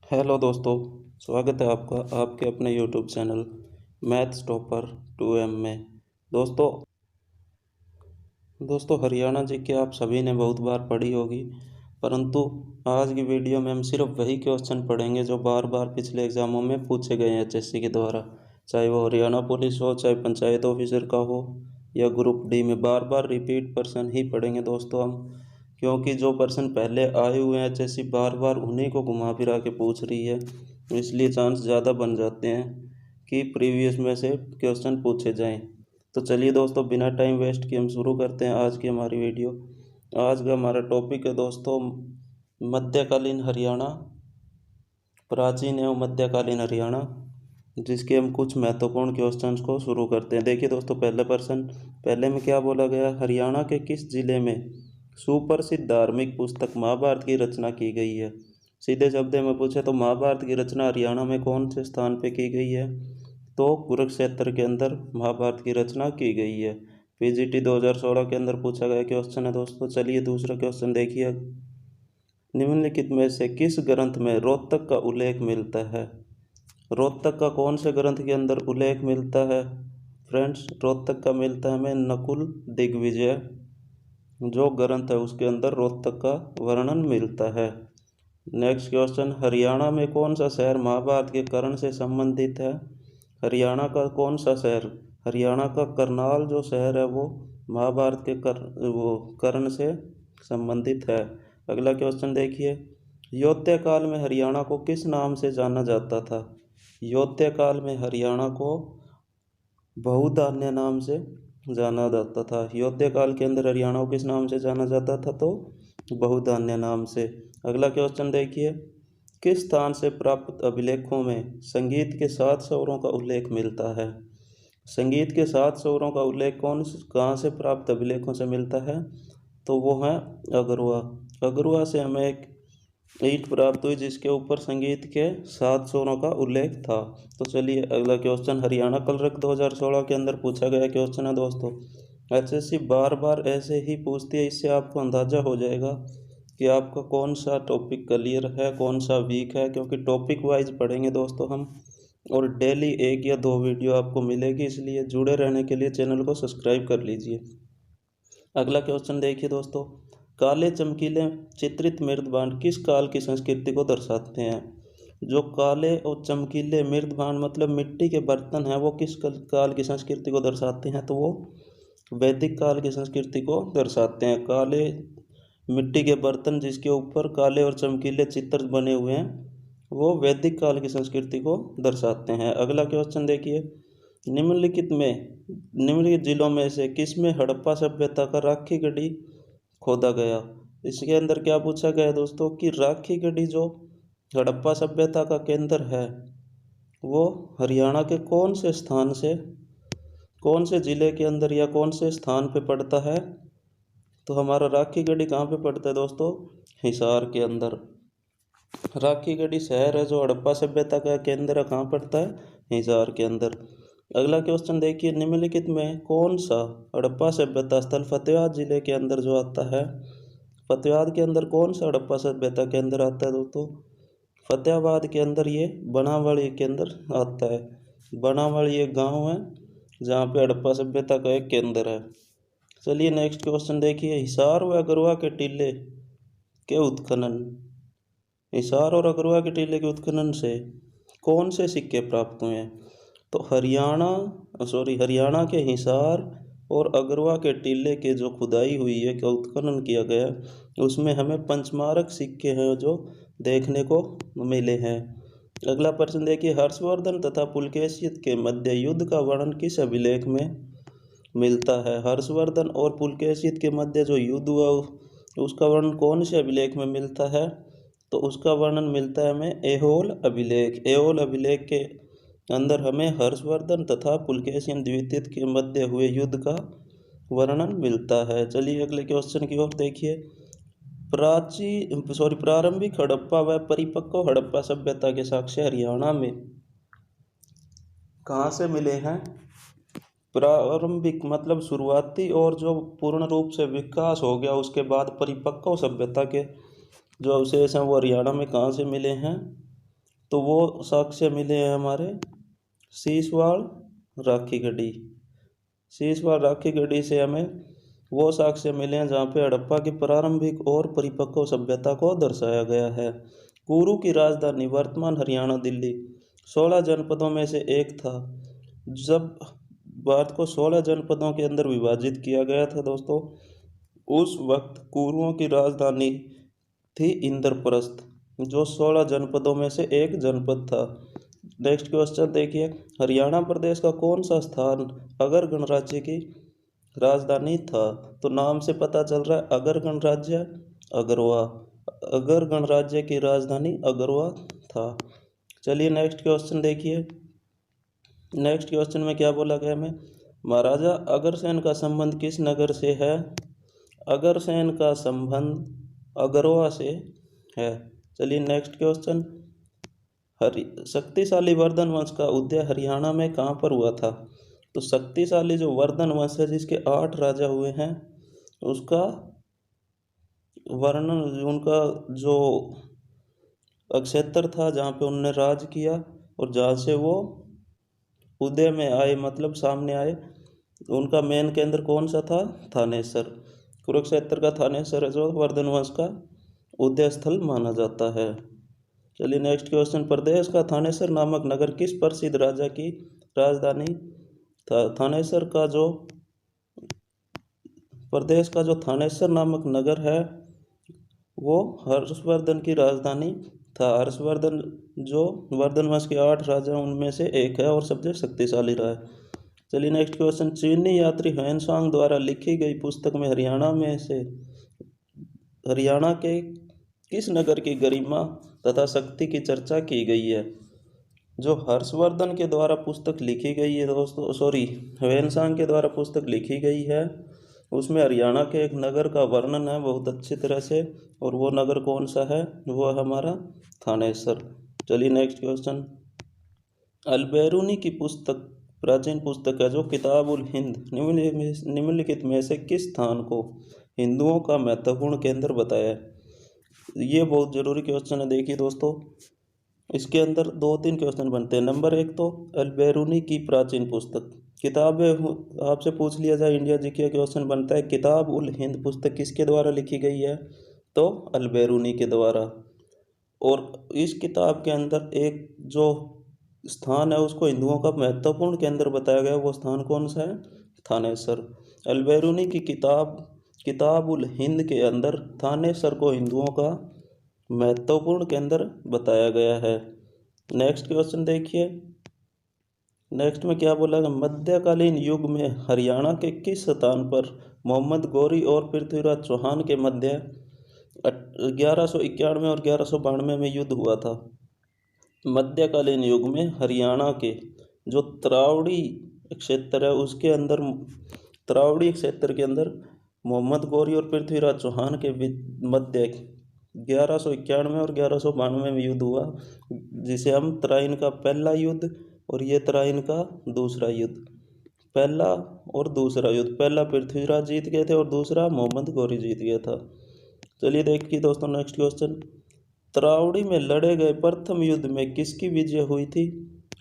Hello दोस्तों। स्वागत है आपका आपके अपने YouTube channel maths topper 2M में। दोस्तों दोस्तों हरियाणा जीके आप सभी ने बहुत बार पढ़ी होगी, परंतु आज की वीडियो में हम सिर्फ वही क्वेश्चन पढ़ेंगे जो बार बार पिछले एग्ज़ामों में पूछे गए हैं एचएससी के द्वारा। चाहे वो हरियाणा पुलिस हो, चाहे पंचायत ऑफिसर का हो या ग्रुप डी में, बार बार रिपीट प्रश्न ही पढ़ेंगे दोस्तों हम, क्योंकि जो प्रश्न पहले आए हुए हैं एचएससी बार बार उन्हीं को घुमा फिरा के पूछ रही है, इसलिए चांस ज़्यादा बन जाते हैं कि प्रीवियस में से क्वेश्चन पूछे जाएं। तो चलिए दोस्तों, बिना टाइम वेस्ट किए हम शुरू करते हैं आज की हमारी वीडियो। आज का हमारा टॉपिक है दोस्तों मध्यकालीन हरियाणा, प्राचीन एवं मध्यकालीन हरियाणा, जिसके हम कुछ महत्वपूर्ण क्वेश्चंस को शुरू करते हैं। देखिए दोस्तों, पहला प्रश्न पहले में क्या बोला गया, हरियाणा के किस जिले में सुप्रसिद्ध धार्मिक पुस्तक महाभारत की रचना की गई है। सीधे शब्द में पूछे तो महाभारत की रचना हरियाणा में कौन से स्थान पे की गई है, तो कुरुक्षेत्र के अंदर महाभारत की रचना की गई है। पीजीटी 2016 के अंदर पूछा गया क्वेश्चन है दोस्तों। चलिए दूसरा क्वेश्चन देखिए, निम्नलिखित में से किस ग्रंथ में रोहतक का उल्लेख मिलता है। रोहतक का कौन से ग्रंथ के अंदर उल्लेख मिलता है फ्रेंड्स, रोहतक का मिलता है हमें नकुल दिग्विजय जो ग्रंथ है उसके अंदर रोहतक का वर्णन मिलता है। नेक्स्ट क्वेश्चन, हरियाणा में कौन सा शहर महाभारत के कर्ण से संबंधित है। हरियाणा का कौन सा शहर, हरियाणा का करनाल जो शहर है वो महाभारत के कर्ण से संबंधित है। अगला क्वेश्चन देखिए, योत्य काल में हरियाणा को किस नाम से जाना जाता था। योत्य काल में हरियाणा को बहुधान्य नाम से जाना जाता था। योत्य काल के अंदर हरियाणा को किस नाम से जाना जाता था, तो बहुधान्य नाम से। अगला क्वेश्चन देखिए, किस स्थान से प्राप्त अभिलेखों में संगीत के 7 स्वरों का उल्लेख मिलता है। संगीत के 7 स्वरों का उल्लेख कहाँ से प्राप्त अभिलेखों से मिलता है, तो वो है अगरुआ। अगरुआ से हमें एक ईंट प्राप्त हुई जिसके ऊपर संगीत के 7 स्वरों का उल्लेख था। तो चलिए अगला क्वेश्चन, हरियाणा कलरक 2016 के अंदर पूछा गया क्वेश्चन है दोस्तों। एचएससी बार बार ऐसे ही पूछती है, इससे आपको अंदाज़ा हो जाएगा कि आपका कौन सा टॉपिक क्लियर है कौन सा वीक है, क्योंकि टॉपिक वाइज पढ़ेंगे दोस्तों हम, और डेली 1 या 2 वीडियो आपको मिलेगी, इसलिए जुड़े रहने के लिए चैनल को सब्सक्राइब कर लीजिए। अगला क्वेश्चन देखिए दोस्तों, काले चमकीले चित्रित मृदभांड किस काल की संस्कृति को दर्शाते हैं। जो काले और चमकीले मृदभांड मतलब मिट्टी के बर्तन हैं वो किस काल की संस्कृति को दर्शाते हैं, तो वो वैदिक काल की संस्कृति को दर्शाते हैं। काले मिट्टी के बर्तन जिसके ऊपर काले और चमकीले चित्र बने हुए हैं वो वैदिक काल की संस्कृति को दर्शाते हैं। अगला क्वेश्चन देखिए, निम्नलिखित जिलों में से किस में हड़प्पा सभ्यता का राखी गढ़ी खोदा गया। इसके अंदर क्या पूछा गया दोस्तों कि राखी गढ़ी जो हड़प्पा सभ्यता का केंद्र है वो हरियाणा के कौन से स्थान से, कौन से ज़िले के अंदर या कौन से स्थान पे पड़ता है, तो हमारा राखी गढ़ी कहाँ पे पड़ता है दोस्तों, हिसार के अंदर। राखी गढ़ी शहर है जो हड़प्पा सभ्यता का केंद्र है, कहाँ पड़ता है, हिसार के अंदर। अगला क्वेश्चन देखिए, निम्नलिखित में कौन सा हड़प्पा सभ्यता स्थल फतेहाबाद जिले के अंदर जो आता है, फतेहाबाद के अंदर कौन सा हड़प्पा सभ्यता के अंदर आता है दोस्तों, फतेहाबाद के अंदर ये बनावली के अंदर आता है। बनावली एक गांव है जहाँ पे हड़प्पा सभ्यता का एक केंद्र है। चलिए नेक्स्ट क्वेश्चन देखिए, हिसार व अगरवा के टीले के उत्खनन, हिसार और अगरवा के टीले के उत्खनन से कौन से सिक्के प्राप्त हुए हैं, तो हरियाणा के हिसार और अगरवा के टीले के जो खुदाई हुई है, क्या उत्खनन किया गया, उसमें हमें पंचमारक सिक्के हैं जो देखने को मिले हैं। अगला प्रश्न देखिए, हर्षवर्धन तथा पुलकेशित के मध्य युद्ध का वर्णन किस अभिलेख में मिलता है। हर्षवर्धन और पुलकेशित के मध्य जो युद्ध हुआ उसका वर्णन कौन से अभिलेख में मिलता है, तो उसका वर्णन मिलता है हमें ऐहोल अभिलेख। ऐहोल अभिलेख के अंदर हमें हर्षवर्धन तथा पुलकेशिन द्वितीय के मध्य हुए युद्ध का वर्णन मिलता है। चलिए अगले क्वेश्चन की ओर देखिए, प्रारंभिक हड़प्पा व परिपक्व हड़प्पा सभ्यता के साक्ष्य हरियाणा में कहाँ से मिले हैं। प्रारंभिक मतलब शुरुआती, और जो पूर्ण रूप से विकास हो गया उसके बाद परिपक्व सभ्यता के जो अवशेष हैं वो हरियाणा में कहाँ से मिले हैं, तो वो साक्ष्य मिले हैं हमारे शीशवाड़ राखी गढ़ी। शीशवाड़ राखी गढ़ी से हमें वो साक्ष्य मिले हैं जहाँ पे हड़प्पा की प्रारंभिक और परिपक्व सभ्यता को दर्शाया गया है। कुरु की राजधानी वर्तमान हरियाणा दिल्ली 16 जनपदों में से एक था। जब भारत को 16 जनपदों के अंदर विभाजित किया गया था दोस्तों, उस वक्त कुरुओं की राजधानी थी इंद्रप्रस्थ, जो 16 जनपदों में से एक जनपद था। नेक्स्ट क्वेश्चन देखिए, हरियाणा प्रदेश का कौन सा स्थान अगर गणराज्य की राजधानी था? तो नाम से पता चल रहा है अगर गणराज्य अगरवा, अगर गणराज्य की राजधानी अगरवा था। चलिए नेक्स्ट क्वेश्चन देखिए। नेक्स्ट क्वेश्चन में क्या बोला गया हमें, महाराजा अग्रसेन का संबंध किस नगर से है? अग्रसेन का संबंध अगरवा से है। चलिए नेक्स्ट क्वेश्चन, शक्तिशाली वर्धन वंश का उदय हरियाणा में कहाँ पर हुआ था? तो शक्तिशाली जो वर्धन वंश है जिसके 8 राजा हुए हैं, उसका वर्णन, उनका जो क्षेत्र था जहाँ पे उन्होंने राज किया और जहाँ से वो उदय में आए, मतलब सामने आए, उनका मेन केंद्र कौन सा था? थानेसर। कुरुक्षेत्र का थानेसर है जो वर्धन वंश का उदय स्थल माना जाता है। चलिए नेक्स्ट क्वेश्चन, प्रदेश का थानेसर नामक नगर किस प्रसिद्ध राजा की राजधानी था? थानेसर का जो प्रदेश का जो थानेसर नामक नगर है वो हर्षवर्धन की राजधानी था। हर्षवर्धन जो वर्धन वंश के 8 राजा उनमें से एक है और सबसे शक्तिशाली रहा है। चलिए नेक्स्ट क्वेश्चन, चीनी यात्री ह्वेनसांग द्वारा लिखी गई पुस्तक में हरियाणा के किस नगर की गरिमा तथा शक्ति की चर्चा की गई है? जो हर्षवर्धन के द्वारा पुस्तक लिखी गई है दोस्तों, ह्वेनसांग के द्वारा पुस्तक लिखी गई है, उसमें हरियाणा के एक नगर का वर्णन है बहुत अच्छी तरह से, और वो नगर कौन सा है? वो है हमारा थानेसर। चलिए नेक्स्ट क्वेश्चन, अलबेरूनी की पुस्तक प्राचीन पुस्तक है जो किताब उल हिंद निम्नलिखित में से किस स्थान को हिंदुओं का महत्वपूर्ण केंद्र बताया है? ये बहुत ज़रूरी क्वेश्चन है। देखिए दोस्तों, इसके अंदर 2-3 क्वेश्चन बनते हैं। नंबर 1 तो अलबेरूनी की प्राचीन पुस्तक, किताब आपसे पूछ लिया जाए इंडिया जी के क्वेश्चन बनता है, किताब उल हिंद पुस्तक किसके द्वारा लिखी गई है? तो अलबेरूनी के द्वारा। और इस किताब के अंदर एक जो स्थान है उसको हिंदुओं का महत्वपूर्ण केंद्र बताया गया, वो स्थान कौन सा है? थानेसर। अलबेरूनी की किताब उल हिंद के अंदर थानेसर को हिंदुओं का महत्वपूर्ण केंद्र बताया गया है। नेक्स्ट क्वेश्चन देखिए, नेक्स्ट में क्या बोला गया, मध्यकालीन युग में हरियाणा के किस स्थान पर मोहम्मद गौरी और पृथ्वीराज चौहान के मध्य 1191 और 1192 में युद्ध हुआ था? मध्यकालीन युग में हरियाणा के जो तरावड़ी क्षेत्र है उसके अंदर, तरावड़ी क्षेत्र के अंदर मोहम्मद गौरी और पृथ्वीराज चौहान के मध्य 1191 और 1192 में युद्ध हुआ, जिसे हम तराइन का पहला युद्ध और ये तराइन का दूसरा युद्ध, पहला और दूसरा युद्ध, पहला पृथ्वीराज जीत गए थे और दूसरा मोहम्मद गौरी जीत गया था। चलिए देखिए दोस्तों नेक्स्ट क्वेश्चन, तरावड़ी में लड़े गए प्रथम युद्ध में किसकी विजय हुई थी?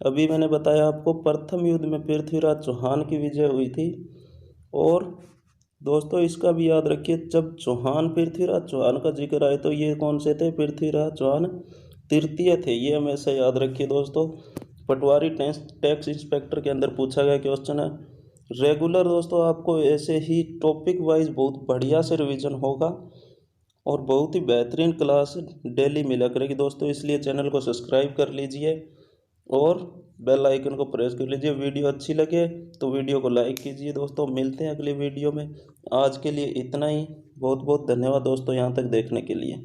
अभी मैंने बताया आपको प्रथम युद्ध में पृथ्वीराज चौहान की विजय हुई थी। और दोस्तों इसका भी याद रखिए, जब पृथ्वीराज चौहान का जिक्र आए तो ये कौन से थे? पृथ्वीराज चौहान तृतीय थे, ये हमेशा याद रखिए दोस्तों। पटवारी टैक्स इंस्पेक्टर के अंदर पूछा गया क्वेश्चन है। रेगुलर दोस्तों आपको ऐसे ही टॉपिक वाइज बहुत बढ़िया से रिवीजन होगा और बहुत ही बेहतरीन क्लास डेली मिला करेगी दोस्तों, इसलिए चैनल को सब्सक्राइब कर लीजिए और बेल आइकन को प्रेस कर लीजिए। वीडियो अच्छी लगे तो वीडियो को लाइक कीजिए दोस्तों। मिलते हैं अगली वीडियो में, आज के लिए इतना ही। बहुत बहुत धन्यवाद दोस्तों यहाँ तक देखने के लिए।